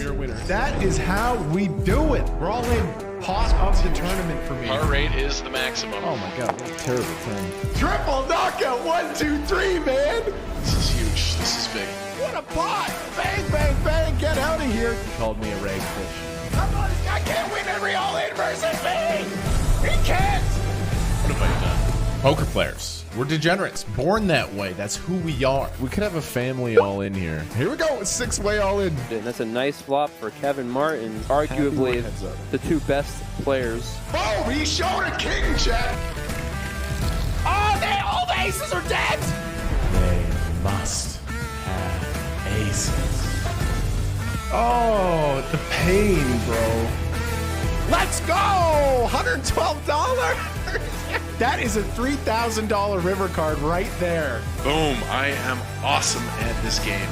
you're a winner. That is how we do it. We're all in. Pause of the tournament for me. Heart rate is the maximum. Oh my god, what a terrible thing. Triple knockout, 1, 2, 3, man. This is huge. This is big. What a pot! Bang, bang, bang, get out of here. He called me a ragfish. Come on, this guy can't win every all-in versus me. He can't. What have I done? Poker players. We're degenerates. Born that way. That's who we are. We could have a family all in here. Here we go, 6-way all-in. And that's a nice flop for Kevin Martin. Arguably the two best players. Oh, he showed a king check. Oh, all the aces are dead. They must have aces. Oh, the pain, bro. Let's go! $112. That is a $3,000 river card right there. Boom. I am awesome at this game.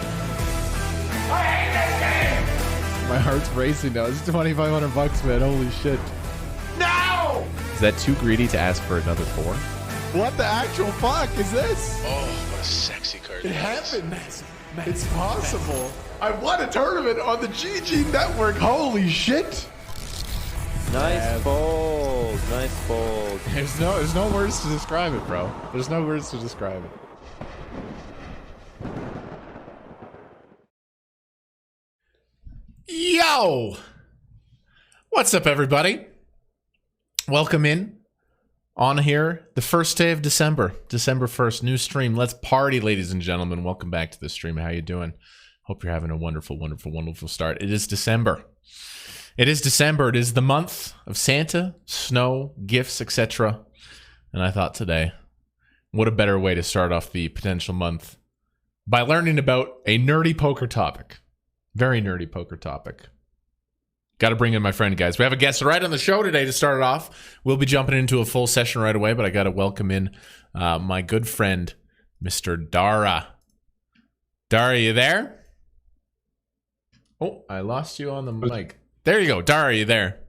I hate this game. My heart's racing now. It's $2,500, man. Holy shit. No! Is that too greedy to ask for another 4? What the actual fuck is this? Oh, what a sexy card. It happened. It's possible. I won a tournament on the GG network. Holy shit. Nice fold. Nice fold. There's no words to describe it, bro. There's no words to describe it. Yo! What's up, everybody? Welcome in. On here, the first day of December 1st, new stream. Let's party, ladies and gentlemen. Welcome back to the stream. How you doing? Hope you're having a wonderful, wonderful, wonderful start. It is December. It is December. It is the month of Santa, snow, gifts, etc. And I thought today, what a better way to start off the potential month by learning about a nerdy poker topic. Very nerdy poker topic. Got to bring in my friend, guys. We have a guest right on the show today to start it off. We'll be jumping into a full session right away, but I got to welcome in my good friend, Mr. Dara. Dara, you there? Oh, I lost you on the mic. There you go. Dara, are you there?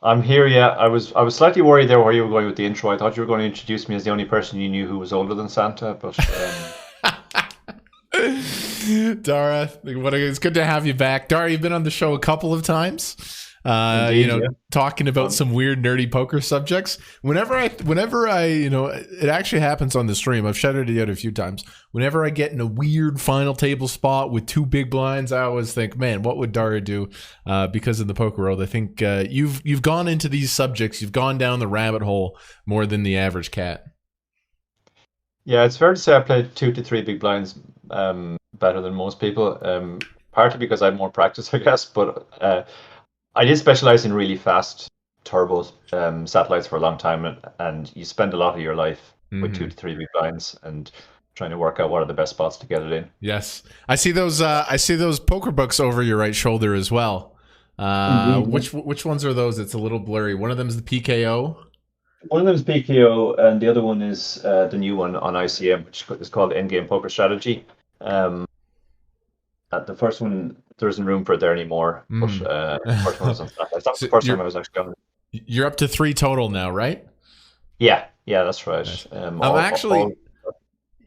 I'm here, yeah. I was slightly worried there where you were going with the intro. I thought you were going to introduce me as the only person you knew who was older than Santa, but... Dara, it's good to have you back. Dara, you've been on the show a couple of times. Indeed, yeah. Talking about some weird nerdy poker subjects. Whenever I, it actually happens on the stream. I've shouted it out a few times. Whenever I get in a weird final table spot with 2 big blinds, I always think, man, what would Dara do? Because in the poker world, I think you've gone into these subjects, you've gone down the rabbit hole more than the average cat. Yeah, it's fair to say I played 2 to 3 big blinds better than most people. Partly because I have more practice, I guess, but I did specialize in really fast turbo satellites for a long time, and you spend a lot of your life with 2 to 3 big blinds and trying to work out what are the best spots to get it in. Yes, I see those. I see those poker books over your right shoulder as well. Which ones are those? It's a little blurry. One of them is the PKO. One of them is PKO, and the other one is the new one on ICM, which is called Endgame Poker Strategy. The first one, there isn't room for it there anymore. But the first one was on satellites. That's the first time I was actually on. You're up to 3 total now, right? Yeah, that's right. Nice.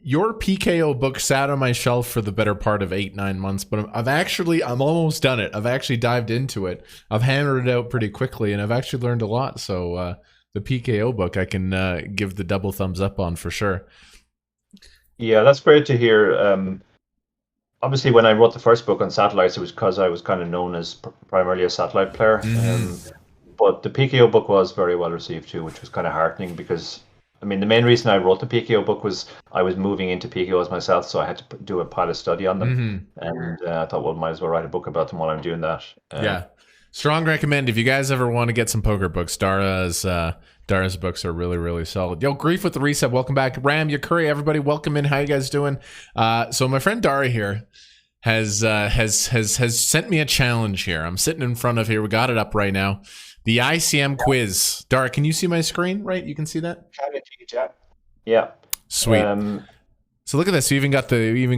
Your PKO book sat on my shelf for the better part of 8-9 months, but I'm almost done it. I've actually dived into it. I've hammered it out pretty quickly, and I've actually learned a lot. So the PKO book I can give the double thumbs up on for sure. Yeah, that's great to hear. Obviously, when I wrote the first book on satellites, it was because I was kind of known as primarily a satellite player. But the PKO book was very well received too, which was kind of heartening because, I mean, the main reason I wrote the PKO book was I was moving into PKOs myself, so I had to do a pilot study on them. And I thought, well, might as well write a book about them while I'm doing that. Yeah. Strong recommend. If you guys ever want to get some poker books, Dara's books are really, really solid. Yo, Grief with the Reset. Welcome back. Ram, Yakuri, everybody, welcome in. How you guys doing? So my friend Dara here has sent me a challenge here. I'm sitting in front of here. We got it up right now. The ICM Quiz. Dara, can you see my screen? Right? You can see that? Yeah. Sweet. So look at this. You even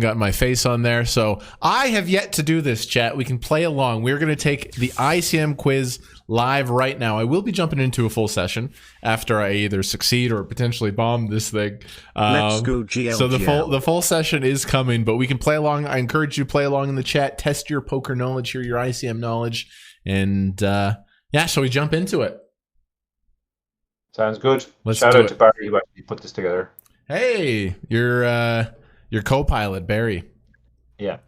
got my face on there. So I have yet to do this, chat. We can play along. We're going to take the ICM Quiz live right now. I will be jumping into a full session after I either succeed or potentially bomb this thing. Let's go GLGL. So the full session is coming, but we can play along. I encourage you to play along in the chat, test your poker knowledge here, your ICM knowledge, and shall we jump into it? Sounds good. Let's Shout do out it. to Barry who actually put this together. Hey, your co-pilot Barry. Yeah.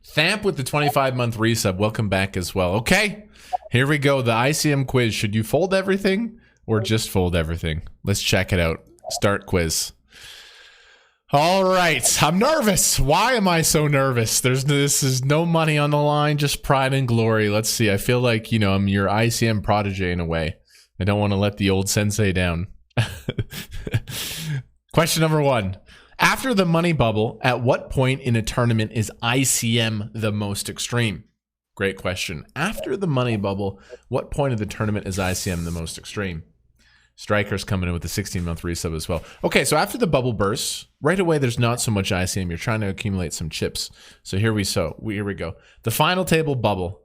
Thamp with the 25-month resub. Welcome back as well. Okay, here we go. The ICM quiz. Should you fold everything or just fold everything? Let's check it out. Start quiz. All right. I'm nervous. Why am I so nervous? This is no money on the line, just pride and glory. Let's see. I feel like, I'm your ICM protege in a way. I don't want to let the old sensei down. Question number 1. After the money bubble, at what point in a tournament is ICM the most extreme? Great question. After the money bubble, what point of the tournament is ICM the most extreme? Striker's coming in with the 16-month resub as well. Okay, so after the bubble bursts, right away there's not so much ICM. You're trying to accumulate some chips. So here we go. The final table bubble.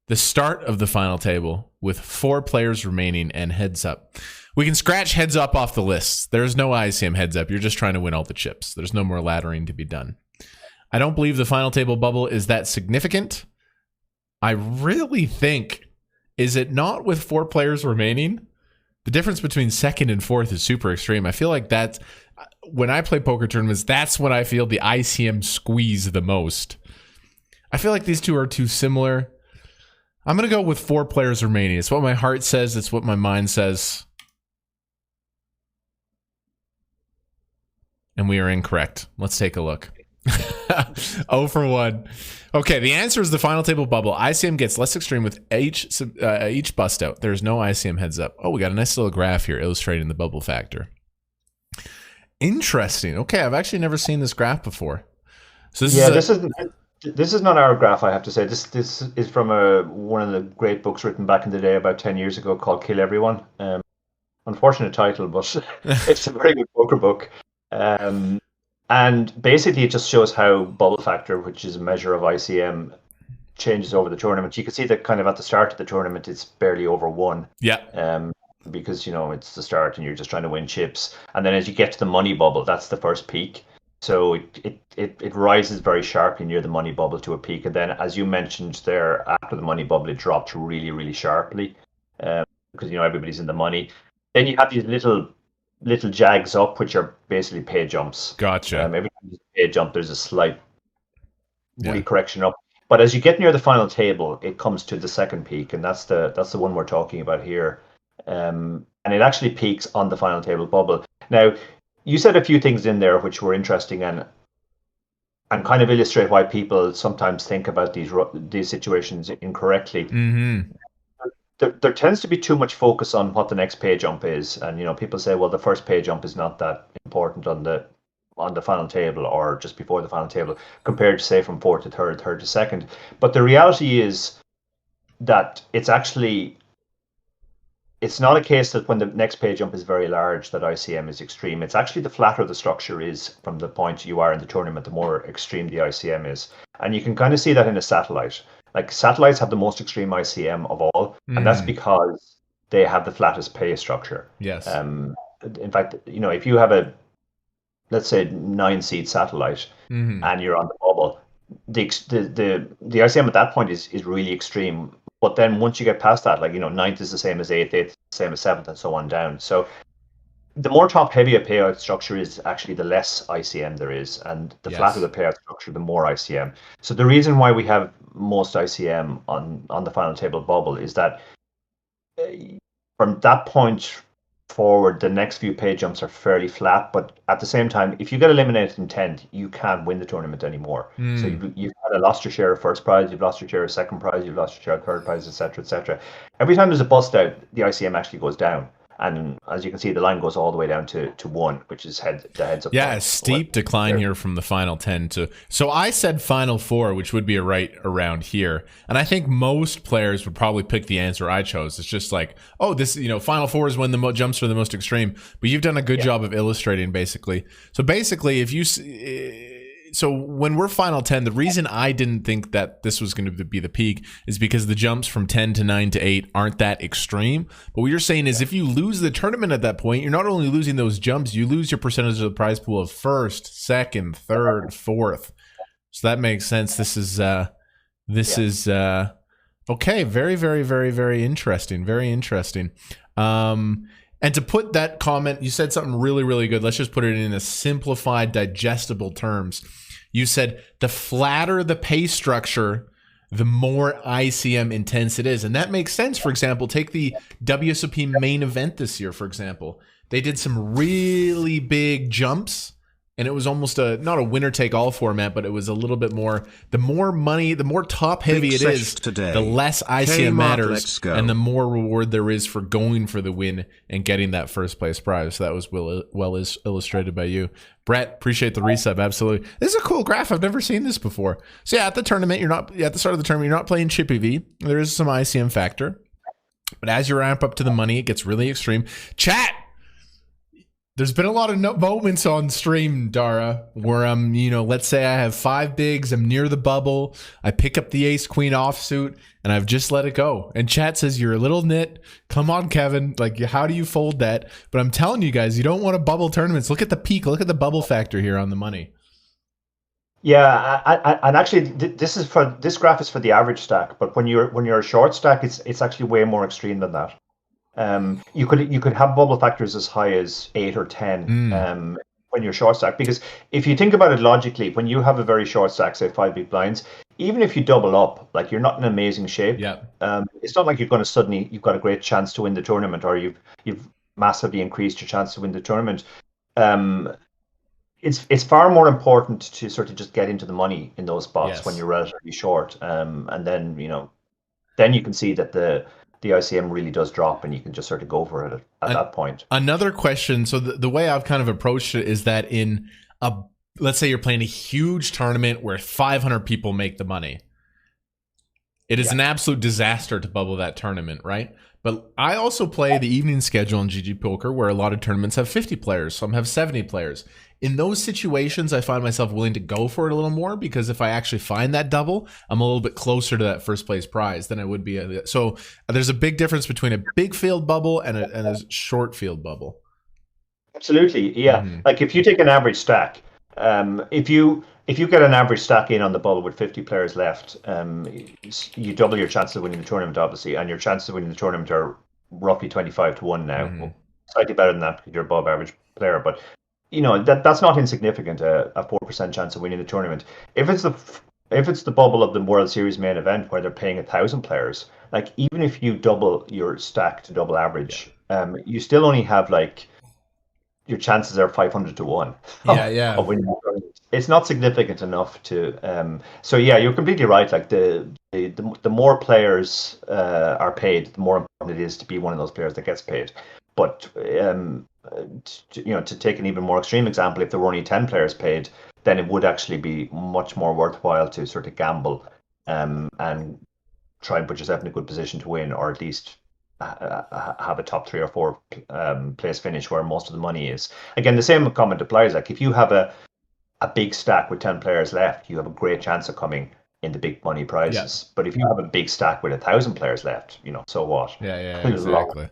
The start of the final table with 4 players remaining and heads up. We can scratch heads up off the list. There's no ICM heads up. You're just trying to win all the chips. There's no more laddering to be done. I don't believe the final table bubble is that significant. I really think, is it not with 4 players remaining? The difference between second and fourth is super extreme. I feel like that's, when I play poker tournaments, that's when I feel the ICM squeeze the most. I feel like these two are too similar. I'm going to go with 4 players remaining. It's what my heart says. It's what my mind says. And we are incorrect. Let's take a look. 0 for 1. Okay, the answer is the final table bubble. ICM gets less extreme with each bust out. There's no ICM heads up. Oh, we got a nice little graph here illustrating the bubble factor. Interesting. Okay, I've actually never seen this graph before. So this is not our graph, I have to say. This is from one of the great books written back in the day about 10 years ago called Kill Everyone. Unfortunate title, but it's a very good poker book. And basically it just shows how bubble factor, which is a measure of ICM, changes over the tournament. You can see that kind of at the start of the tournament, it's barely over 1. Yeah. Because, it's the start and you're just trying to win chips. And then as you get to the money bubble, that's the first peak. So it rises very sharply near the money bubble to a peak. And then, as you mentioned there, after the money bubble, it dropped really, really sharply because, everybody's in the money. Then you have these little jags up, which are basically pay jumps. Gotcha. Every time there's a pay jump, there's a slight correction up. But as you get near the final table, it comes to the second peak, and that's the one we're talking about here. And it actually peaks on the final table bubble. Now, you said a few things in there which were interesting and kind of illustrate why people sometimes think about these situations incorrectly. Mm-hmm. There tends to be too much focus on what the next pay jump is, and people say, well, the first pay jump is not that important on the final table or just before the final table compared to, say, from fourth to third to second. But the reality is that it's not a case that when the next pay jump is very large that ICM is extreme. It's actually the flatter the structure is from the point you are in the tournament, the more extreme the ICM is. And you can kind of see that in a satellite. Like, satellites have the most extreme ICM of all, and that's because they have the flattest pay structure. Yes. In fact, if you have let's say 9-seed satellite and you're on the bubble, the ICM at that point is really extreme. But then once you get past that, ninth is the same as eighth is the same as seventh, and so on down. So the more top heavy a payout structure is, actually the less ICM there is, and the flatter the payout structure, the more ICM. So the reason why we have most ICM on the final table bubble is that from that point forward, the next few pay jumps are fairly flat, but at the same time, if you get eliminated in 10th, you can't win the tournament anymore. So you've kind of lost your share of first prize, you've lost your share of second prize, you've lost your share of third prize, etc., etc. Every time there's a bust out, the ICM actually goes down. And as you can see, the line goes all the way down to 1, which is the heads up. Yeah, a steep decline here from the final 10 to... So I said final 4, which would be right around here. And I think most players would probably pick the answer I chose. It's just like, oh, this, final 4 is when the jumps are the most extreme. But you've done a good job of illustrating, basically. So basically, if you... so when we're final 10, the reason I didn't think that this was going to be the peak is because the jumps from 10 to 9 to 8 aren't that extreme. But what you're saying is if you lose the tournament at that point, you're not only losing those jumps, you lose your percentage of the prize pool of first, second, third, fourth. So that makes sense. This is okay. Very, very, very, very interesting. Very interesting. And to put that comment, you said something really, really good. Let's just put it in a simplified, digestible terms. You said the flatter the pay structure, the more ICM intense it is. And that makes sense. For example, take the WSOP main event this year, for example. They did some really big jumps. And it was almost not a winner-take-all format, but it was a little bit more. The more money, the more top-heavy it is, the less ICM matters, and the more reward there is for going for the win and getting that first-place prize. So that was well illustrated by you. Brett, appreciate the resub. Absolutely. This is a cool graph. I've never seen this before. So yeah, at the tournament, at the start of the tournament, you're not playing Chippy V. There is some ICM factor. But as you ramp up to the money, it gets really extreme. Chat! There's been a lot of moments on stream, Dara, where I'm, let's say I have 5 bigs, I'm near the bubble, I pick up the ace-queen offsuit, and I've just let it go. And chat says, you're a little nit. Come on, Kevin. Like, how do you fold that? But I'm telling you guys, you don't want to bubble tournaments. Look at the peak. Look at the bubble factor here on the money. Yeah, and actually, this graph is for the average stack. But when you're a short stack, it's actually way more extreme than that. You could have bubble factors as high as 8 or 10 when you're short stack, because if you think about it logically, when you have a very short stack, say 5 big blinds, even if you double up, like you're not in amazing shape. Yeah. It's not like you're going to suddenly you've got a great chance to win the tournament, or you've massively increased your chance to win the tournament. It's far more important to sort of just get into the money in those spots when you're relatively short, and then then you can see that the ICM really does drop, and you can just sort of go for it at that point. Another question. So the way I've kind of approached it is that in let's say you're playing a huge tournament where 500 people make the money. It is an absolute disaster to bubble that tournament, right? But I also play the evening schedule in GGPoker where a lot of tournaments have 50 players. Some have 70 players. In those situations, I find myself willing to go for it a little more, because if I actually find that double, I'm a little bit closer to that first place prize than I would be. So there's a big difference between a big field bubble and a short field bubble. Absolutely, yeah. Like if you take an average stack, if you get an average stack in on the bubble with 50 players left, you double your chances of winning the tournament, obviously, and your chances of winning the tournament are roughly 25 to 1 now. Slightly better than that because you're above average player, but that's not insignificant. A 4% chance of winning the tournament. If it's the bubble of the World Series main event where they're paying 1,000 players, like even if you double your stack to double average, you still only have like your chances are 500 to 1. Of winning the tournament. It's not significant enough to. So yeah, you're completely right. Like the more players are paid, the more important it is to be one of those players that gets paid. But to take an even more extreme example, if there were only 10 players paid, then it would actually be much more worthwhile to sort of gamble and try and put yourself in a good position to win, or at least have a top 3 or 4 place finish where most of the money is. Again, the same comment applies. Like if you have a big stack with 10 players left, you have a great chance of coming in the big money prizes. But if you have a big stack with 1,000 players left, so what? Yeah, exactly.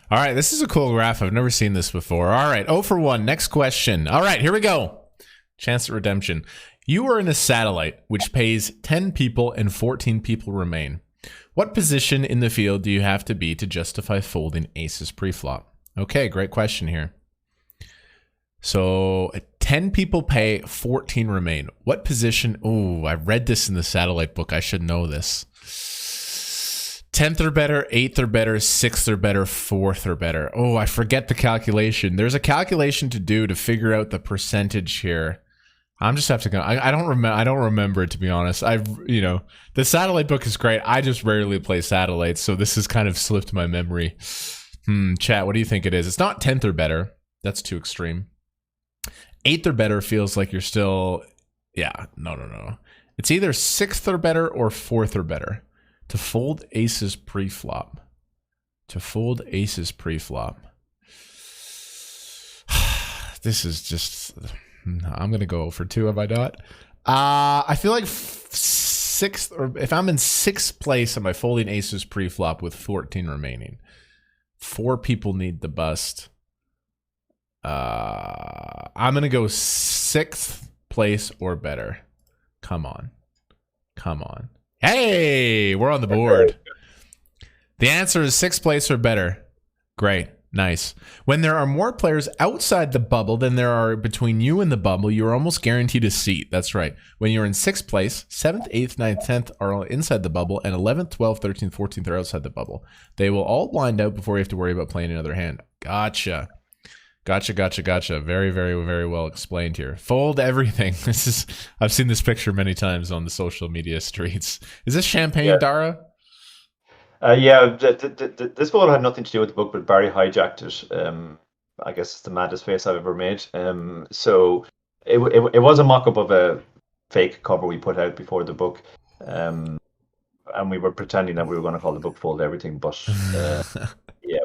All right, this is a cool graph. I've never seen this before. All right, 0 for 1. Next question. All right, here we go. Chance at redemption. You are in a satellite which pays 10 people and 14 people remain. What position in the field do you have to be to justify folding aces pre-flop? Okay, great question here. So 10 people pay, 14 remain. What position? Oh, I read this in the satellite book. I should know this. 10th or better, 8th or better, 6th or better, 4th or better. Oh, I forget the calculation. There's a calculation to do to figure out the percentage here. I'm just have to go. I don't remember. I don't remember it, to be honest. The satellite book is great. I just rarely play satellites, so this has kind of slipped my memory. Chat, what do you think it is? It's not 10th or better. That's too extreme. 8th or better feels like you're still. Yeah, no. It's either 6th or better or 4th or better to fold aces pre-flop. This is just. I'm gonna go for 2. Have I not? I feel like sixth, or if I'm in 6th place, am I folding aces pre-flop with 14 remaining? 4 people need the bust. I'm gonna go 6th place or better. Come on. Hey, we're on the board. The answer is 6th place or better. Great. Nice. When there are more players outside the bubble than there are between you and the bubble, you're almost guaranteed a seat. That's right. When you're in 6th place, 7th, 8th, 9th, 10th are inside the bubble, and 11th, 12th, 13th, 14th are outside the bubble. They will all blind out before you have to worry about playing another hand. Gotcha. Very, very, very well explained here. Fold everything. I've seen this picture many times on the social media streets. Is this champagne, Dara? This photo had nothing to do with the book, but Barry hijacked it. I guess it's the maddest face I've ever made. So it was a mock-up of a fake cover we put out before the book, and we were pretending that we were going to call the book Fold Everything, but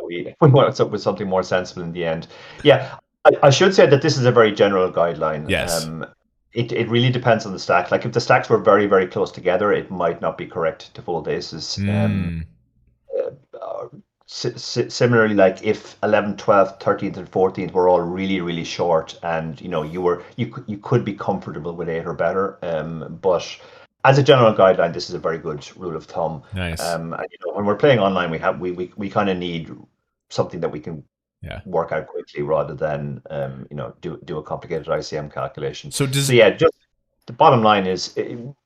we went up with something more sensible in the end. Yeah, I should say that this is a very general guideline. Yes. It really depends on the stack. Like if the stacks were very, very close together, it might not be correct to fold aces. Similarly, like if 11th, 12th, 13th, and 14th were all really, really short, and you could be comfortable with 8 or better. But as a general guideline, this is a very good rule of thumb. Nice. And, when we're playing online, we kind of need something that we can work out quickly rather than do a complicated ICM calculation. So just the bottom line is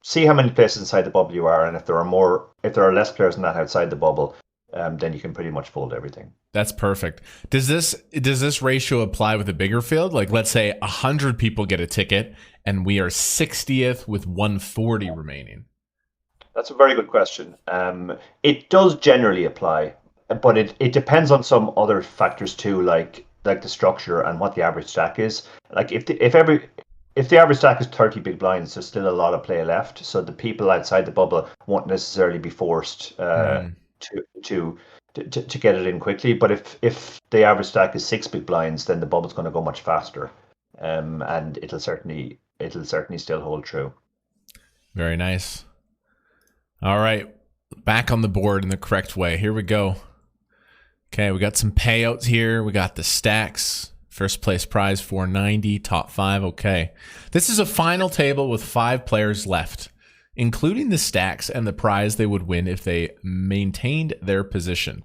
see how many places inside the bubble you are, and if there are less players than that outside the bubble, then you can pretty much fold everything. That's perfect. Does this ratio apply with a bigger field? Like let's say 100 people get a ticket and we are 60th with 140 remaining. That's a very good question. It does generally apply, but it depends on some other factors too, like the structure and what the average stack is. Like if the average stack is 30 big blinds, there's still a lot of play left. So the people outside the bubble won't necessarily be forced to get it in quickly. But if the average stack is 6 big blinds, then the bubble's going to go much faster, and it'll certainly still hold true. Very nice. All right, back on the board in the correct way. Here we go. Okay, we got some payouts here. We got the stacks. First place prize $490, top 5. Okay, this is a final table with 5 players left, including the stacks and the prize they would win if they maintained their position.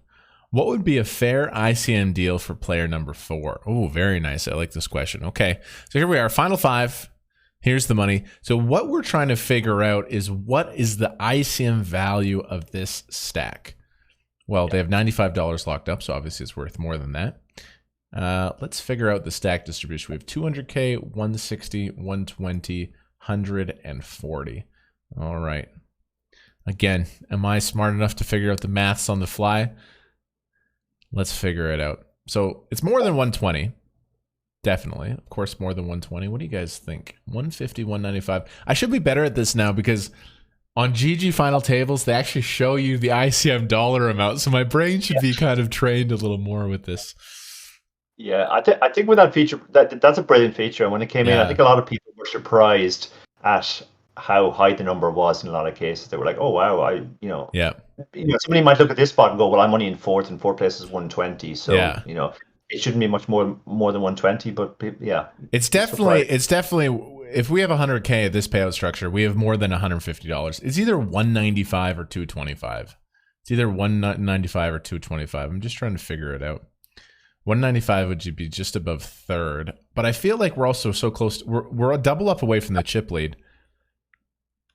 What would be a fair ICM deal for player number 4? Oh, very nice. I like this question. Okay, so here we are, final 5. Here's the money. So what we're trying to figure out is what is the ICM value of this stack? Well, they have $95 locked up, so obviously it's worth more than that. Let's figure out the stack distribution. We have 200K, 160, 120, 140. All right. Again, am I smart enough to figure out the maths on the fly? Let's figure it out. So it's more than 120. Definitely. Of course, more than 120. What do you guys think? 150, 195. I should be better at this now because on GG final tables, they actually show you the ICM dollar amount. So my brain should be kind of trained a little more with this. Yeah, I think with that feature, that's a brilliant feature. And when it came in, I think a lot of people were surprised at how high the number was in a lot of cases. They were like, "Oh wow, somebody might look at this spot and go, well, I'm only in 4th, and 4th place is 120, so it shouldn't be much more than 120." But it's definitely if we have 100K at this payout structure, we have more than $150. It's either 195 or 225. It's either 195 or 225. I'm just trying to figure it out. 195 would be just above 3rd, but I feel like we're also so close. We're a double up away from the chip lead.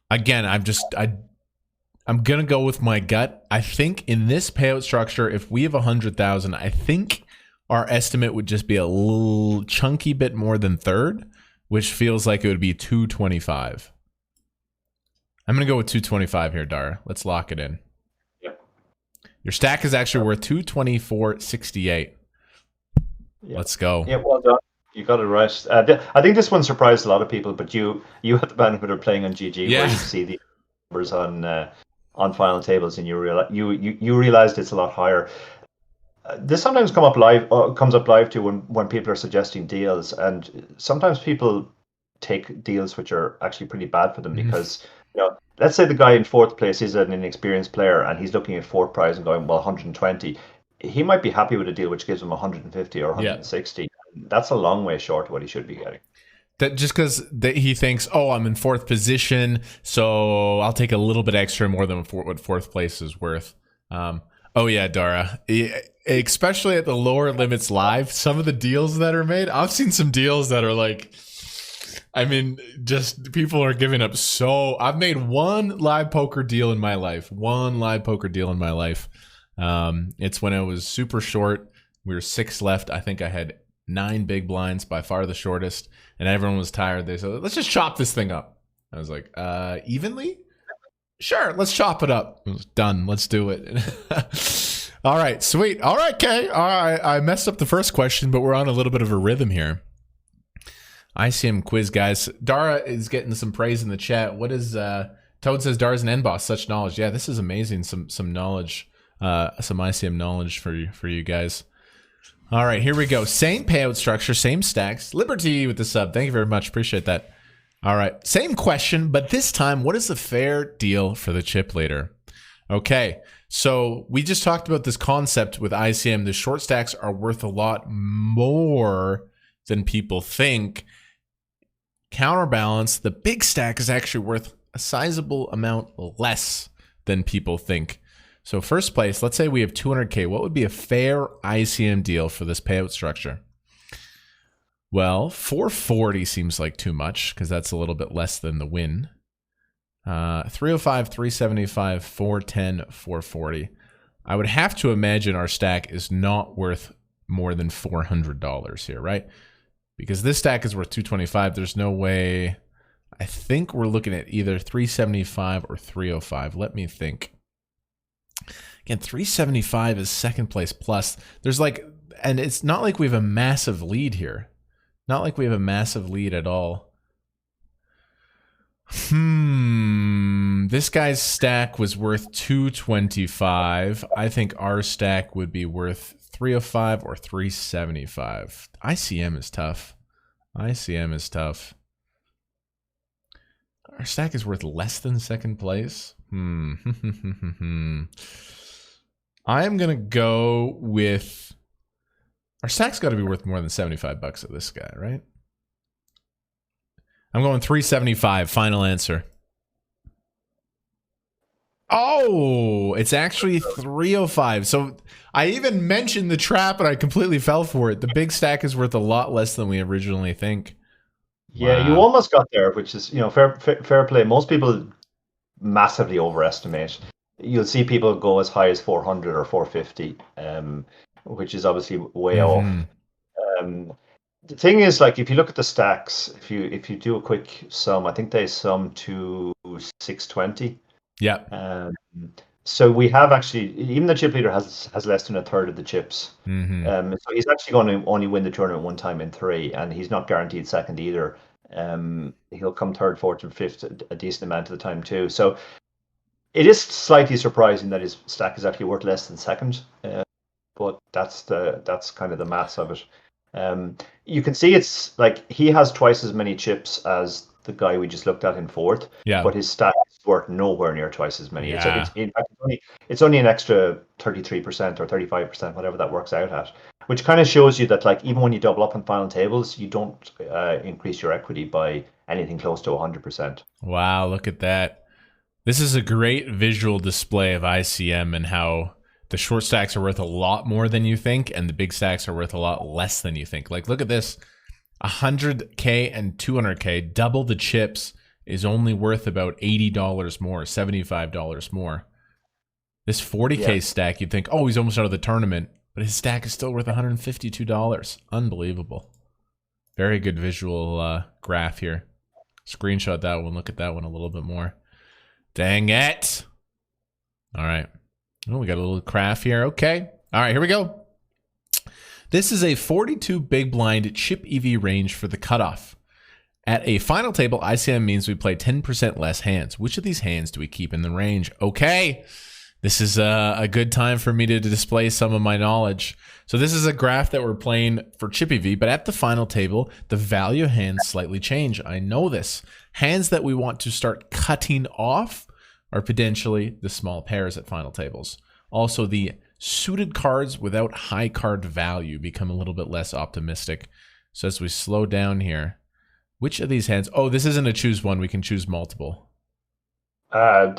Again, I'm gonna go with my gut. I think in this payout structure, if we have 100,000, I think our estimate would just be a little chunky bit more than 3rd, which feels like it would be 225. I'm gonna go with 225 here, Dara. Let's lock it in. Yep. Your stack is actually worth 224.68. Yeah. Let's go. Yeah, well done. You got it right. I think this one surprised a lot of people, but you had the benefit of playing on GG, where you see the numbers on final tables, and you realized it's a lot higher. This sometimes comes up live too when people are suggesting deals, and sometimes people take deals which are actually pretty bad for them because, let's say the guy in fourth place is an inexperienced player and he's looking at fourth prize and going, well, 120. He might be happy with a deal which gives him 150 or 160. Yeah. That's a long way short of what he should be getting. That just because he thinks, oh, I'm in fourth position, so I'll take a little bit extra more than what fourth place is worth. Oh yeah, Dara. Especially at the lower limits live, some of the deals that are made, I've seen some deals that are like, I mean, just people are giving up. So I've made one live poker deal in my life. It's when I was super short. We were 6 left. I think I had 9 big blinds, by far the shortest, and everyone was tired. They said, let's just chop this thing up. I was like, evenly? Sure, let's chop it up. It was done. Let's do it. All right, sweet. All right, Kay. All right, I messed up the first question, but we're on a little bit of a rhythm here. ICM quiz, guys. Dara is getting some praise in the chat. What is Toad says Dara's an end boss, such knowledge. Yeah, this is amazing. Some knowledge, some ICM knowledge for you guys. All right, here we go. Same payout structure, same stacks. Liberty with the sub. Thank you very much. Appreciate that. All right, same question, but this time, what is the fair deal for the chip leader? Okay, so we just talked about this concept with ICM. The short stacks are worth a lot more than people think. Counterbalance, the big stack is actually worth a sizable amount less than people think. So first place, let's say we have 200K. What would be a fair ICM deal for this payout structure? Well, 440 seems like too much because that's a little bit less than the win. 305, 375, 410, 440. I would have to imagine our stack is not worth more than $400 here, right? Because this stack is worth 225. There's no way. I think we're looking at either 375 or 305. Let me think. Again, 375 is second place plus. There's like, and it's not like we have a massive lead here. Not like we have a massive lead at all. This guy's stack was worth 225. I think our stack would be worth 305 or 375. ICM is tough. ICM is tough. Our stack is worth less than second place. I am gonna go with. Our stack's got to be worth more than $75 at this guy, right? I'm going 375. Final answer. Oh, it's actually 305. So I even mentioned the trap, and I completely fell for it. The big stack is worth a lot less than we originally think. Yeah, wow. You almost got there, which is fair play. Most people massively overestimate. You'll see people go as high as 400 or 450. Which is obviously way off. The thing is, like, if you look at the stacks, if you do a quick sum, I think they sum to 620. Yeah. So we have actually, even the chip leader has less than a third of the chips. So he's actually going to only win the tournament one time in 3, and he's not guaranteed second either. He'll come third, fourth, and fifth a decent amount of the time too. So it is slightly surprising that his stack is actually worth less than second. But that's kind of the maths of it. You can see it's like he has twice as many chips as the guy we just looked at in fourth. Yeah. But his stack is worth nowhere near twice as many. Yeah. In fact, it's only an extra 33% or 35%, whatever that works out at. Which kind of shows you that, like, even when you double up on final tables, you don't increase your equity by anything close to 100%. Wow, look at that. This is a great visual display of ICM and how the short stacks are worth a lot more than you think, and the big stacks are worth a lot less than you think. Like, look at this. 100K and 200K, double the chips, is only worth about $80 more, $75 more. This 40K stack, you'd think, oh, he's almost out of the tournament, but his stack is still worth $152. Unbelievable. Very good visual graph here. Screenshot that one. Look at that one a little bit more. Dang it. All right. Oh, we got a little craft here. Okay. All right, here we go. This is a 42 big blind chip EV range for the cutoff. At a final table, ICM means we play 10% less hands. Which of these hands do we keep in the range? Okay. This is a good time for me to display some of my knowledge. So this is a graph that we're playing for Chippy V, but at the final table, the value of hands slightly change. I know this. Hands that we want to start cutting off are potentially the small pairs at final tables. Also, the suited cards without high card value become a little bit less optimistic. So as we slow down here, which of these hands? Oh, this isn't a choose one. We can choose multiple. I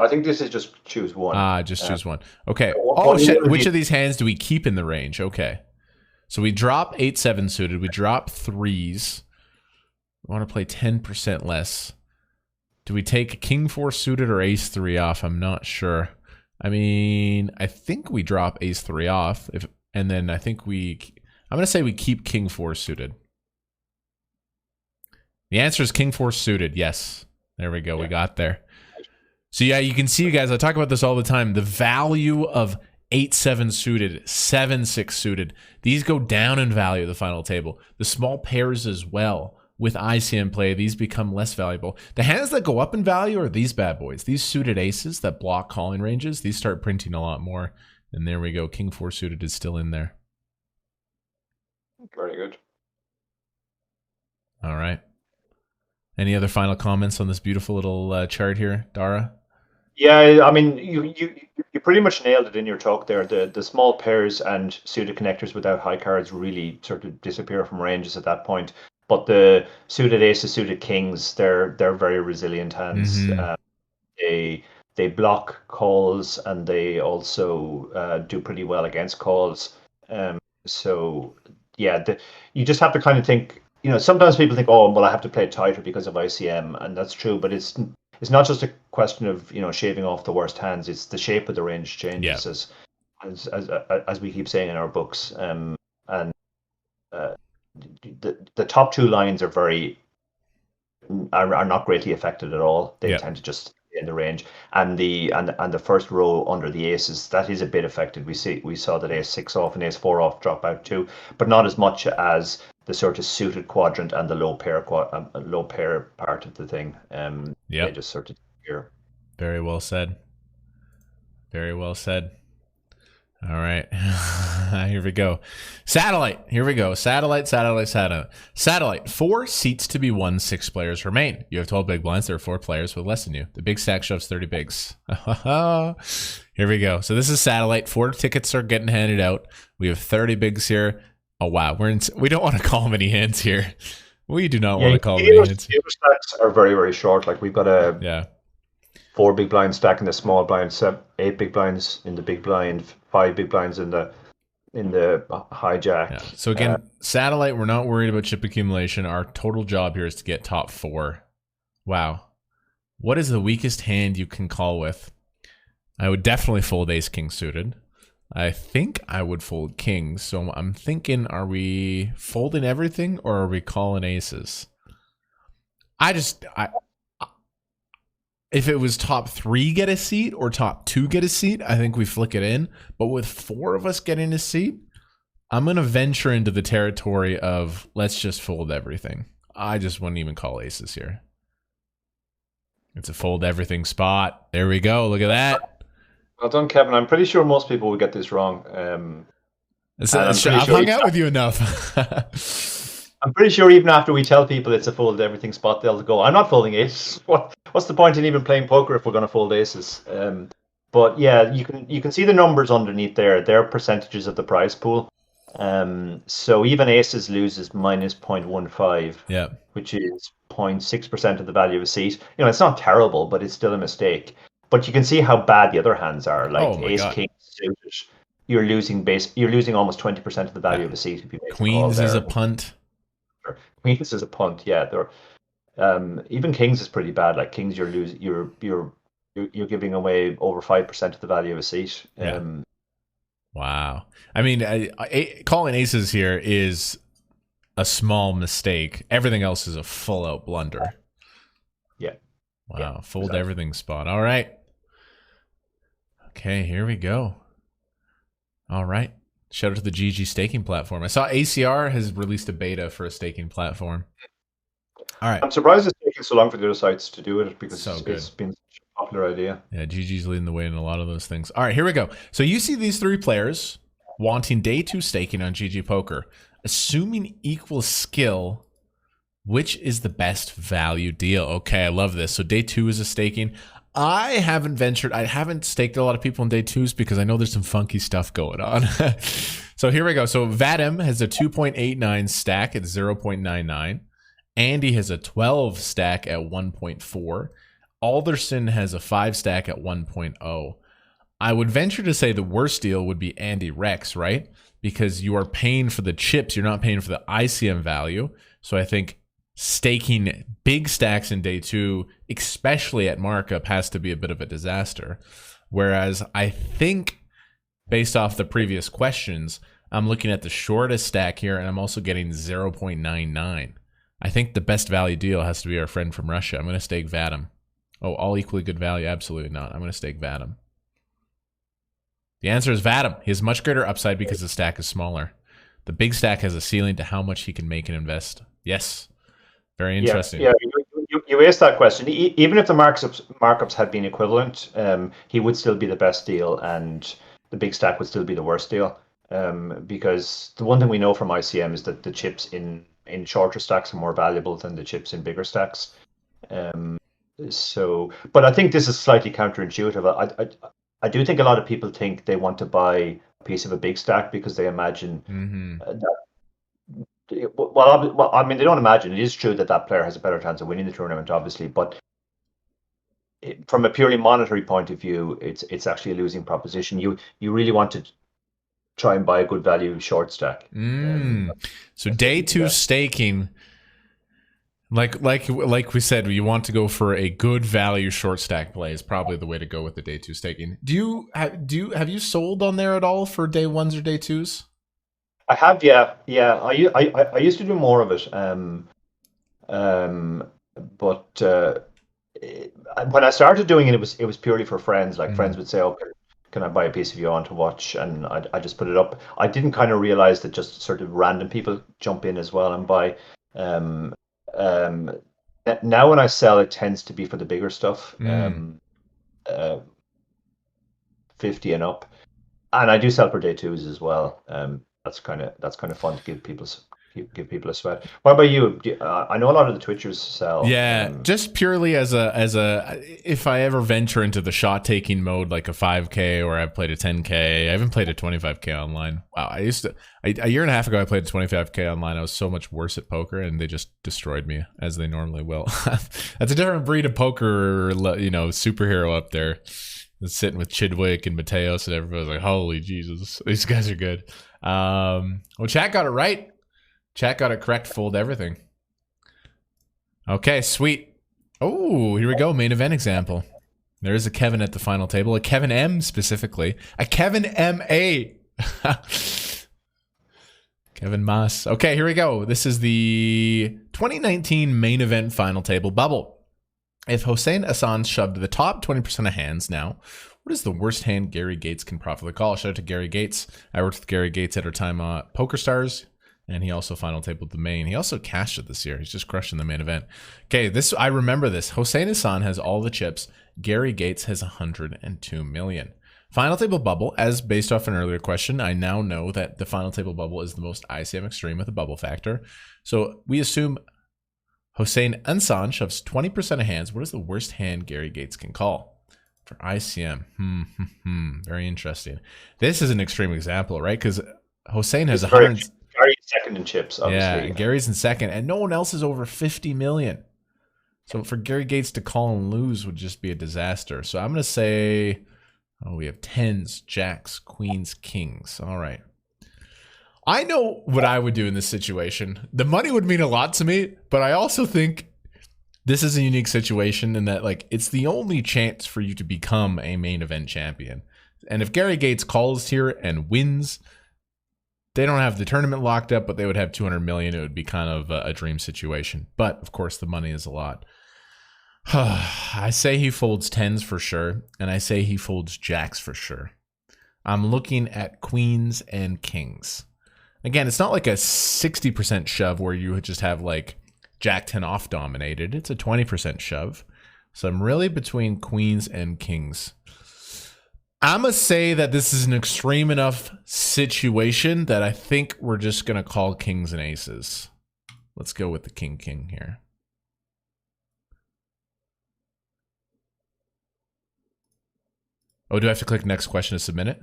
think this is just choose one. Just choose one. Okay. What Shit. Which of these hands do we keep in the range? Okay. So we drop 8-7 suited. We drop threes. We want to play 10% less. Do we take King 4 suited or Ace 3 off? I'm not sure. I mean, I think we drop Ace 3 off. And then I think I'm going to say we keep King 4 suited. The answer is King 4 suited. Yes. There we go. Yeah. We got there. So yeah, you can see, you guys, I talk about this all the time. The value of 8-7 suited, 7-6 suited, these go down in value at the final table. The small pairs as well. With ICM play, these become less valuable. The hands that go up in value are these bad boys. These suited aces that block calling ranges, these start printing a lot more. And there we go. King 4 suited is still in there. Very good. All right. Any other final comments on this beautiful little chart here, Dara? Yeah, I mean, you pretty much nailed it in your talk there. The small pairs and suited connectors without high cards really sort of disappear from ranges at that point. But the suited aces, suited kings, they're very resilient hands. Mm-hmm. They block calls, and they also do pretty well against calls. So yeah, you just have to kind of think. Sometimes people think, oh, well, I have to play tighter because of ICM, and that's true. But it's not just a question of shaving off the worst hands. It's the shape of the range changes, as we keep saying in our books. The top two lines are not greatly affected at all. They tend to just stay in the range, and the first row under the aces, that is a bit affected. We saw that Ace 6 off and Ace 4 off drop out too, but not as much as the sort of suited quadrant and the low pair part of the thing. They just sort of disappear. Very well said. Very well said. All right. Here we go. Satellite. Here we go. Satellite. 4 seats to be won, 6 players remain. You have 12 big blinds. There are 4 players with less than you. The big stack shoves 30 bigs. Here we go. So this is Satellite. 4 tickets are getting handed out. We have 30 bigs here. Oh, wow. We don't want to call them any hands here. We do not want to call them any hands. The stacks are very, very short. Like we've got a 4 big blind stack in the small blind, 8 big blinds in the big blind, 5 big blinds in the hijack. Yeah. So again, Satellite, we're not worried about chip accumulation. Our total job here is to get top 4. Wow. What is the weakest hand you can call with? I would definitely fold Ace King suited. I think I would fold kings. So I'm thinking, are we folding everything or are we calling aces? If it was top 3 get a seat or top 2 get a seat, I think we flick it in. But with 4 of us getting a seat, I'm going to venture into the territory of let's just fold everything. I just wouldn't even call aces here. It's a fold everything spot. There we go. Look at that. Well done, Kevin. I'm pretty sure most people would get this wrong. I've hung out with you enough. I'm pretty sure even after we tell people it's a fold everything spot, they'll go, I'm not folding aces. What's the point in even playing poker if we're going to fold aces? But yeah, you can see the numbers underneath there. They're percentages of the prize pool. So even aces loses minus 0.15, which is 0.6% of the value of a seat. It's not terrible, but it's still a mistake. But you can see how bad the other hands are. Like ace king suited, you're losing almost 20% of the value of a seat if you make Queens is a punt. Queens is a punt. Yeah, even kings is pretty bad. Like kings, you're giving away over 5% of the value of a seat. Wow. I mean, calling aces here is a small mistake. Everything else is a full out blunder. Yeah. Wow. Yeah, fold everything spot. All right. Okay, here we go. All right. Shout out to the GG staking platform. I saw ACR has released a beta for a staking platform. All right. I'm surprised it's taking so long for the other sites to do it because it's been such a popular idea. Yeah, GG's leading the way in a lot of those things. All right, here we go. So you see these three players wanting day 2 staking on GGPoker. Assuming equal skill, which is the best value deal? Okay, I love this. So day 2 is a staking. I haven't staked a lot of people on day 2s because I know there's some funky stuff going on. So here we go. So Vadim has a 2.89 stack at 0.99. Andy has a 12 stack at 1.4. Alderson has a 5 stack at 1.0. I would venture to say the worst deal would be Andy Rex, right? Because you are paying for the chips, you're not paying for the ICM value. So I think staking big stacks in day 2, especially at markup, has to be a bit of a disaster. Whereas I think, based off the previous questions, I'm looking at the shortest stack here, and I'm also getting 0.99. I think the best value deal has to be our friend from Russia. I'm going to stake Vadim. Oh, all equally good value? Absolutely not. I'm going to stake Vadim. The answer is Vadim. He has much greater upside because the stack is smaller. The big stack has a ceiling to how much he can make and invest. Yes. Very interesting. Yeah, you asked that question. Even if the markups had been equivalent, he would still be the best deal, and the big stack would still be the worst deal. Because the one thing we know from ICM is that the chips in shorter stacks are more valuable than the chips in bigger stacks. But I think this is slightly counterintuitive. I do think a lot of people think they want to buy a piece of a big stack because they imagine that. Well, I mean, they don't imagine. It is true that player has a better chance of winning the tournament, obviously. But from a purely monetary point of view, it's actually a losing proposition. You really want to try and buy a good value short stack. So day 2 staking, like we said, you want to go for a good value short stack play is probably the way to go with the day 2 staking. Have you sold on there at all for day 1s or day 2s? I have, yeah. I used to do more of it, but when I started doing it, it was purely for friends. Like friends would say, "Oh, can I buy a piece of you on to watch?" And I just put it up. I didn't kind of realize that just sort of random people jump in as well and buy. Now when I sell, it tends to be for the bigger stuff, 50 and up, and I do sell for day 2s as well. That's kind of fun to give people a sweat. What about you? I know a lot of the Twitchers sell. Yeah, just purely as a if I ever venture into the shot taking mode, like a 5K or I've played a 10K. I haven't played a 25K online. Wow, a year and a half ago I played a 25K online. I was so much worse at poker, and they just destroyed me as they normally will. That's a different breed of poker, superhero up there. That's sitting with Chidwick and Mateos, and everybody's like, "Holy Jesus, these guys are good." Well, chat got it right. Chat got it correct. Fold everything. Okay, sweet. Oh, here we go. Main event example. There is a Kevin at the final table. A Kevin M specifically. A Kevin M.A. Kevin Mas. Okay, here we go. This is the 2019 main event final table bubble. If Hossein Hassan shoved to the top 20% of hands now, what is the worst hand Gary Gates can profitably call? Shout out to Gary Gates. I worked with Gary Gates at our time Poker Stars, and he also final tabled the main. He also cashed it this year. He's just crushing the main event. Okay, I remember this. Hossein Hassan has all the chips. Gary Gates has 102 million. Final table bubble, as based off an earlier question, I now know that the final table bubble is the most ICM extreme with a bubble factor. So we assume Hossein Hassan shoves 20% of hands. What is the worst hand Gary Gates can call? For ICM. Very interesting. This is an extreme example, right? Because Hossein has 100. Gary's second in chips, obviously. Yeah, Gary's in second, and no one else is over 50 million. So for Gary Gates to call and lose would just be a disaster. So I'm going to say, we have 10s, jacks, queens, kings. All right. I know what I would do in this situation. The money would mean a lot to me, but I also think this is a unique situation in that, like, it's the only chance for you to become a main event champion. And if Gary Gates calls here and wins, they don't have the tournament locked up, but they would have 200 million. It would be kind of a dream situation. But of course, the money is a lot. I say he folds 10s for sure, and I say he folds jacks for sure. I'm looking at queens and kings. Again, it's not like a 60% shove where you would just have like Jack 10 off dominated. It's a 20% shove So I'm really between queens and kings. I'm going to say that this is an extreme enough situation that I think we're just going to call kings and aces. Let's go with the king here. Oh, do I have to click next question to submit it?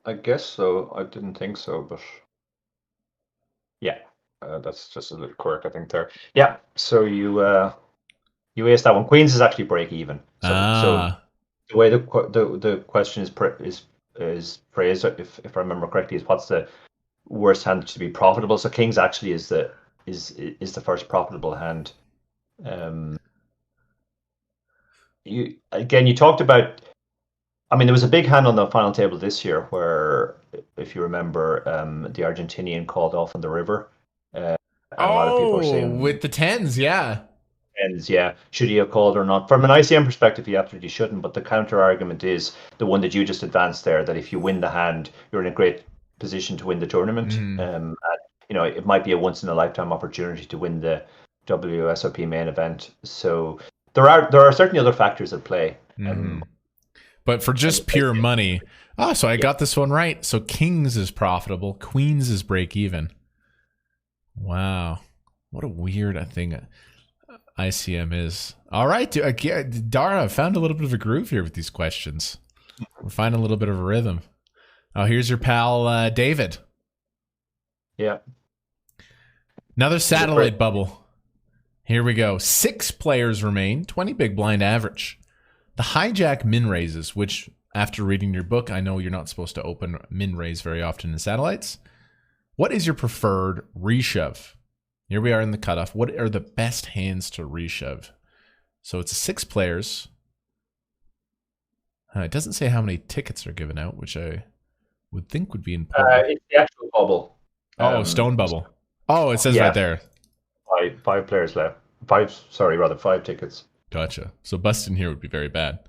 I guess so. I didn't think so, but yeah, that's just a little quirk, I think there. Yeah, so you ace that one. Queens is actually break even. So the way the question is phrased, if I remember correctly, is what's the worst hand to be profitable? So kings actually is the first profitable hand. You talked about. I mean, there was a big hand on the final table this year where, if you remember, the Argentinian called off on the river. And a lot of people are saying with the tens, yeah. Tens, yeah. Should he have called or not? From an ICM perspective, he absolutely shouldn't. But the counter argument is the one that you just advanced there, that if you win the hand, you're in a great position to win the tournament. And, it might be a once in a lifetime opportunity to win the WSOP Main Event. So there are certainly other factors at play. But for just pure money, so I got this one right. So kings is profitable, queens is break even. Wow, what a weird thing ICM is. All right, Dara, I found a little bit of a groove here with these questions. We're finding a little bit of a rhythm. Oh, here's your pal David. Yeah. Another satellite bubble. Here we go. 6 players remain, 20 big blind average. The hijack min raises, which after reading your book, I know you're not supposed to open min raise very often in satellites. What is your preferred reshove? Here we are in the cutoff. What are the best hands to reshove? So it's 6 players. It doesn't say how many tickets are given out, which I would think would be important. It's the actual bubble. Stone bubble. Oh, it says right there. 5 players left. 5 tickets. Gotcha. So busting here would be very bad.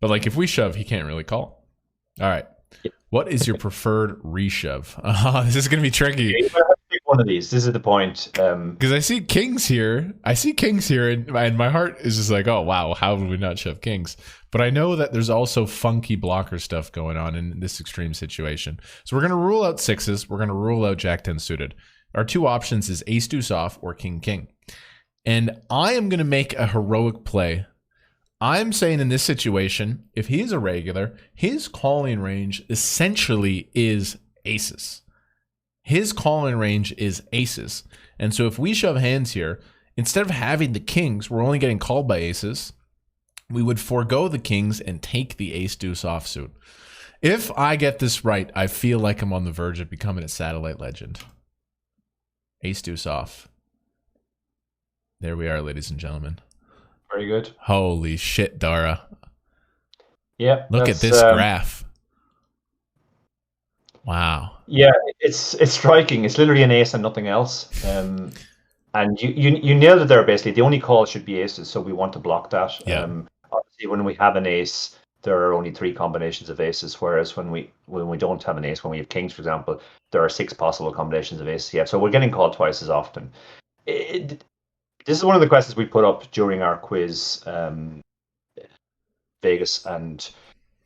But like if we shove, he can't really call. All right. What is your preferred reshove? This is going to be tricky. You have to pick one of these. This is the point. Because I see kings here. And my heart is just like, oh, wow, how would we not shove kings? But I know that there's also funky blocker stuff going on in this extreme situation. So we're going to rule out sixes. We're going to rule out jack 10 suited. Our 2 options is ace deuce off or king king. And I am going to make a heroic play. I'm saying in this situation, if he's a regular, his calling range essentially is aces. His calling range is aces. And so if we shove hands here, instead of having the kings, we're only getting called by aces. We would forego the kings and take the ace deuce offsuit. If I get this right, I feel like I'm on the verge of becoming a satellite legend. Ace deuce off. There we are, ladies and gentlemen. Very good. Holy shit, Dara. Yeah. Look at this graph. Wow. Yeah, it's striking. It's literally an ace and nothing else. And you nailed it there, basically. The only call should be aces, so we want to block that. Yeah. Obviously, when we have an ace, there are only 3 combinations of aces, whereas when we don't have an ace, when we have kings, for example, there are 6 possible combinations of aces. Yeah, so we're getting called twice as often. This is one of the questions we put up during our quiz, Vegas, and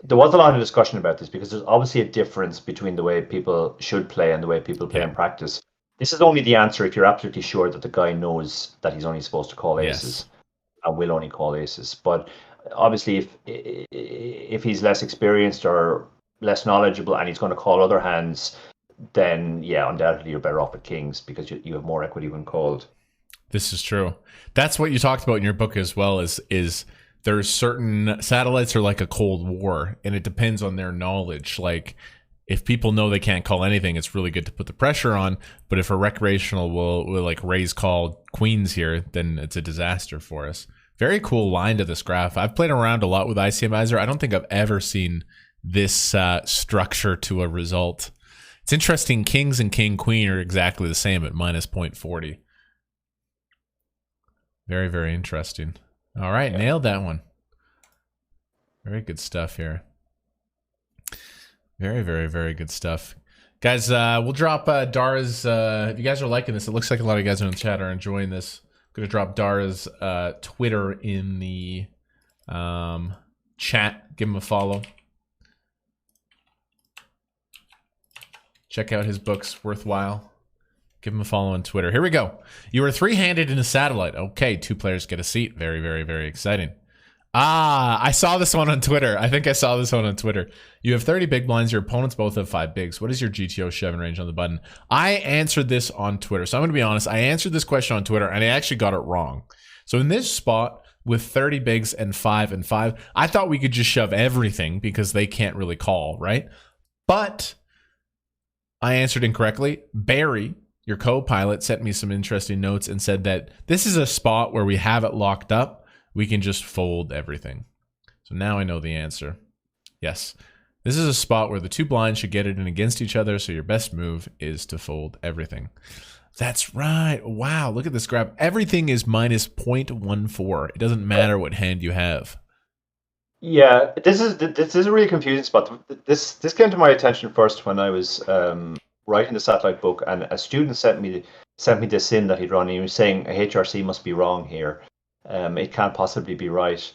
there was a lot of discussion about this because there's obviously a difference between the way people should play and the way people play in practice. This is only the answer if you're absolutely sure that the guy knows that he's only supposed to call aces and will only call aces. But obviously, if he's less experienced or less knowledgeable and he's going to call other hands, then yeah, undoubtedly you're better off with kings because you have more equity when called. This is true. That's what you talked about in your book as well, is there's certain satellites are like a Cold War, and it depends on their knowledge. Like, if people know they can't call anything, it's really good to put the pressure on. But if a recreational will like raise call queens here, then it's a disaster for us. Very cool line to this graph. I've played around a lot with ICMizer. I don't think I've ever seen this structure to a result. It's interesting. Kings and king queen are exactly the same at minus 0.40. Very, very interesting. All right, nailed that one. Very good stuff here. Very, very, very good stuff. Guys, we'll drop Dara's... if you guys are liking this, it looks like a lot of you guys in the chat are enjoying this. going to drop Dara's Twitter in the chat. Give him a follow. Check out his books, worthwhile. Give him a follow on Twitter. Here we go. You are three-handed in a satellite. Okay, 2 players get a seat. Very, very, very exciting. I saw this one on Twitter. I think I saw this one on Twitter. You have 30 big blinds. Your opponents both have 5 bigs. What is your GTO shove range on the button? I answered this on Twitter. So I'm going to be honest. I answered this question on Twitter, and I actually got it wrong. So in this spot, with 30 bigs and 5 and 5, I thought we could just shove everything because they can't really call, right? But I answered incorrectly. Barry, your co-pilot, sent me some interesting notes and said that this is a spot where we have it locked up. We can just fold everything. So now I know the answer. Yes. This is a spot where the 2 blinds should get it in against each other, so your best move is to fold everything. That's right. Wow, look at this graph. Everything is minus 0.14. It doesn't matter what hand you have. Yeah, this is a really confusing spot. This came to my attention first when I was writing the satellite book, and a student sent me this in that he'd run. He was saying a HRC must be wrong here. It can't possibly be right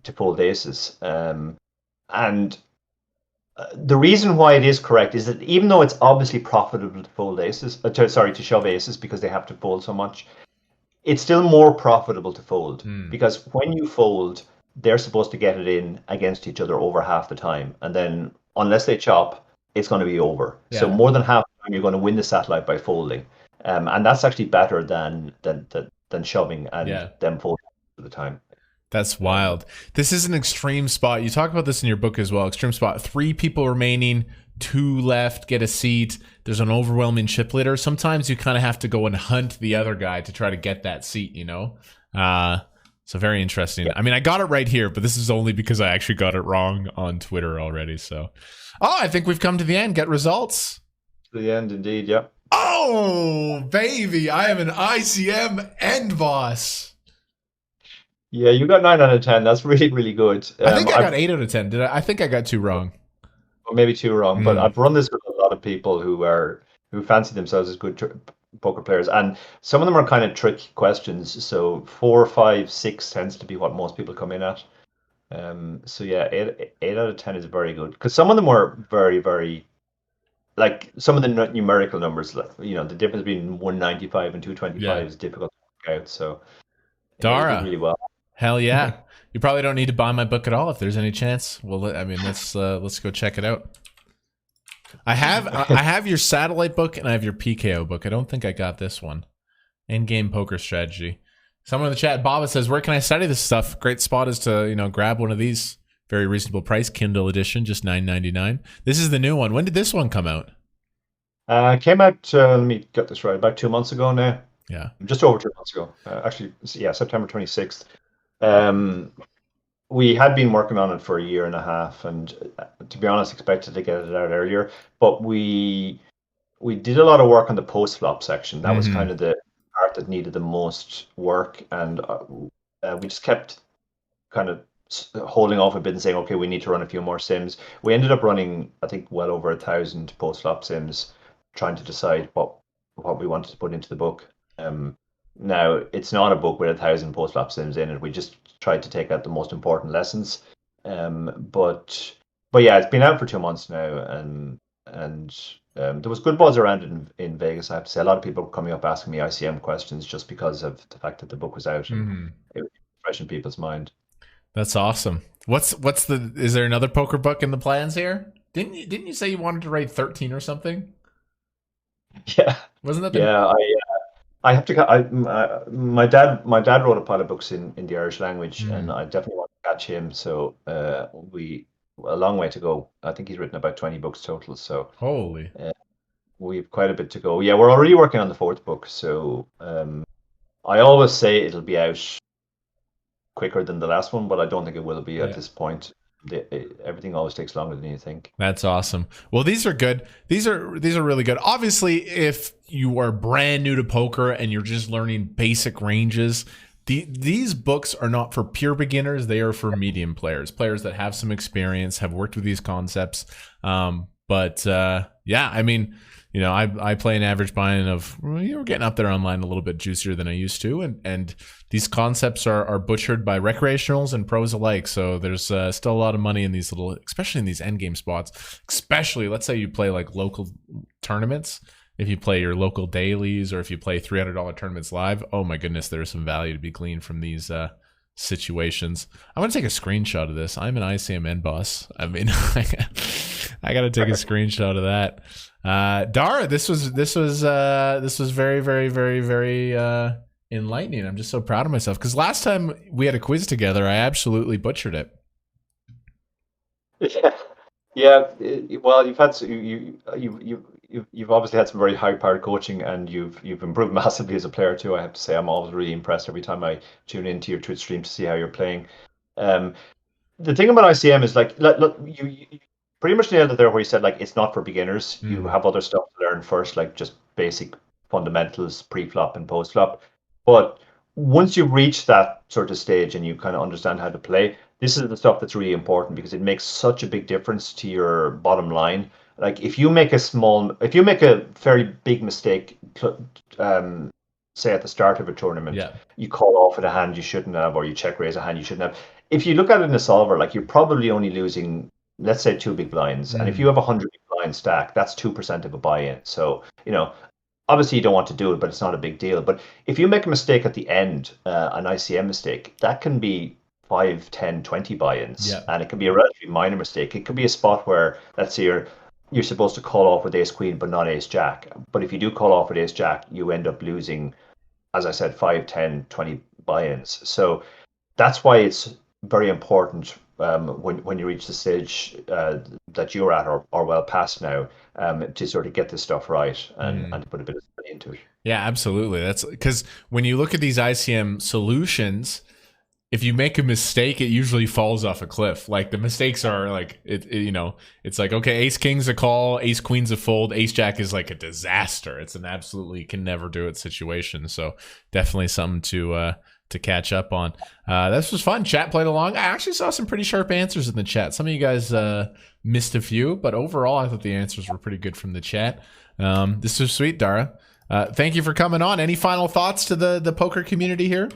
to fold aces. And the reason why it is correct is that even though it's obviously profitable to fold aces, to shove aces because they have to fold so much, it's still more profitable to fold because when you fold, they're supposed to get it in against each other over half the time, and then unless they chop, it's going to be over. Yeah. So more than half the time, you're going to win the satellite by folding, and that's actually better than shoving and them folding at the time. That's wild. This is an extreme spot. You talk about this in your book as well. Extreme spot. 3 people remaining, 2 left, get a seat. There's an overwhelming chip leader. Sometimes you kind of have to go and hunt the other guy to try to get that seat, you know? So very interesting. Yeah. I mean, I got it right here, but this is only because I actually got it wrong on Twitter already. So, I think we've come to the end. Get results. To the end, indeed. Yeah. Oh, baby. I am an ICM end boss. Yeah, you got 9 out of 10. That's really, really good. I think I got 8 out of 10. Did I? I think I got 2 wrong. Or maybe 2 wrong. But I've run this with a lot of people who fancy themselves as good poker players, and some of them are kind of tricky questions. So 4, 5, 6 tends to be what most people come in at. So yeah, 8 out of 10 is very good because some of them were very, very, like some of the numerical numbers. You know, the difference between 195 and 225 is difficult to work out. So Dara, really well. Hell yeah! You probably don't need to buy my book at all if there's any chance. Well, I mean, let's go check it out. I have your satellite book and I have your PKO book. I don't think I got this one. Endgame Poker Strategy. Someone in the chat, Baba says, "Where can I study this stuff?" Great spot is to grab one of these. Very reasonable price, Kindle edition, just $9.99. This is the new one. When did this one come out? Came out. Let me get this right. About 2 months ago now. Yeah, just over 2 months ago. Actually, yeah, September 26th. We had been working on it for a year and a half, and to be honest, expected to get it out earlier. But we did a lot of work on the post flop section. That was kind of the part that needed the most work, and we just kept kind of holding off a bit and saying, okay, we need to run a few more sims. We ended up running, I think, well over 1,000 post flop sims, trying to decide what we wanted to put into the book. Now, it's not a book with 1,000 post-flop sims in it. We just tried to take out the most important lessons. But yeah, it's been out for 2 months now, and there was good buzz around it in Vegas. I have to say, a lot of people were coming up asking me ICM questions just because of the fact that the book was out and it was fresh in people's mind. That's awesome. Is there another poker book in the plans here? Didn't you say you wanted to write 13 or something? Yeah. Wasn't that Yeah, I have to. My dad wrote a pile of books in the Irish language, and I definitely want to catch him. So a long way to go. I think he's written about 20 books total. So holy, we've quite a bit to go. Yeah, we're already working on the 4th book. So I always say it'll be out quicker than the last one, but I don't think it will be at this point. Everything always takes longer than you think. That's awesome. Well, these are good. These are really good. Obviously, if you are brand new to poker and you're just learning basic ranges, these books are not for pure beginners. They are for medium players that have some experience, have worked with these concepts. Yeah, I mean, you know, I play an average buy-in of, we're getting up there online a little bit juicier than I used to, and these concepts are butchered by recreationals and pros alike. So there's still a lot of money in these little, especially in these endgame spots. Especially, let's say you play like local tournaments. If you play your local dailies, or if you play $300 tournaments live, oh my goodness, there's some value to be gleaned from these situations. I want to take a screenshot of this. I'm an ICM end boss. I mean, I got to take a screenshot of that. Dara, this was very, very, very, very enlightening. I'm just so proud of myself, because last time we had a quiz together, I absolutely butchered it. Yeah. Well, you've obviously had some very high-powered coaching, and you've improved massively as a player too. I have to say, I'm always really impressed every time I tune into your Twitch stream to see how you're playing. The thing about ICM is, like, look, you pretty much nailed it there, where you said, like, it's not for beginners. You have other stuff to learn first, like just basic fundamentals, pre-flop and post-flop. But once you reach that sort of stage and you kind of understand how to play, this is the stuff that's really important, because it makes such a big difference to your bottom line. Like, if you make a very big mistake, say at the start of a tournament, you call off at a hand you shouldn't have, or you check raise a hand you shouldn't have. If you look at it in a solver, like, you're probably only losing, let's say, 2 big blinds. And if you have a 100 big blind stack, that's 2% of a buy-in. So, you know, obviously you don't want to do it, but it's not a big deal. But if you make a mistake at the end, an ICM mistake, that can be 5, 10, 20 buy-ins. And it can be a relatively minor mistake. It could be a spot where, let's say, you're supposed to call off with ace queen but not ace jack. But if you do call off with ace jack, you end up losing, as I said, 5, 10, 20 buy-ins. So that's why it's very important when you reach the stage that you're at, or well past now, to sort of get this stuff right and to put a bit of money into it. Yeah, absolutely. That's because when you look at these ICM solutions, if you make a mistake, it usually falls off a cliff. Like, the mistakes are like, you know, it's like, okay, ace king's a call, ace queen's a fold, ace jack is like a disaster. It's an absolutely can never do it situation. So definitely something to catch up on. This was fun. Chat played along. I actually saw some pretty sharp answers in the chat. Some of you guys missed a few, but overall I thought the answers were pretty good from the chat. This was sweet, Dara. Thank you for coming on. Any final thoughts to the poker community here?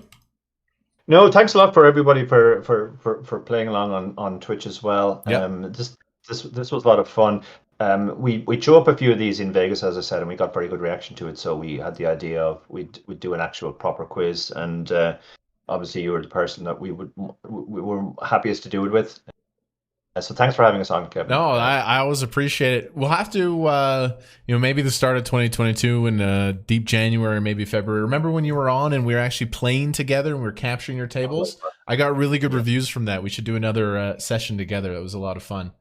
No, thanks a lot for everybody for playing along on Twitch as well. This was a lot of fun. We drew up a few of these in Vegas, as I said, and we got very good reaction to it. So we had the idea of we'd do an actual proper quiz, and obviously you were the person that we were happiest to do it with. So thanks for having us on, Kevin. No, I always appreciate it. We'll have to, maybe the start of 2022 in deep January, maybe February. Remember when you were on and we were actually playing together and we were capturing your tables? I got really good reviews from that. We should do another session together. It was a lot of fun.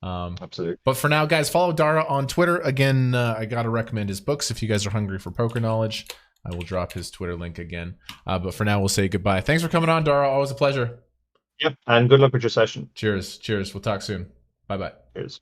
Absolutely. But for now, guys, follow Dara on Twitter. Again, I got to recommend his books if you guys are hungry for poker knowledge. I will drop his Twitter link again. But for now, we'll say goodbye. Thanks for coming on, Dara. Always a pleasure. Yep, and good luck with your session. Cheers. We'll talk soon. Bye-bye. Cheers.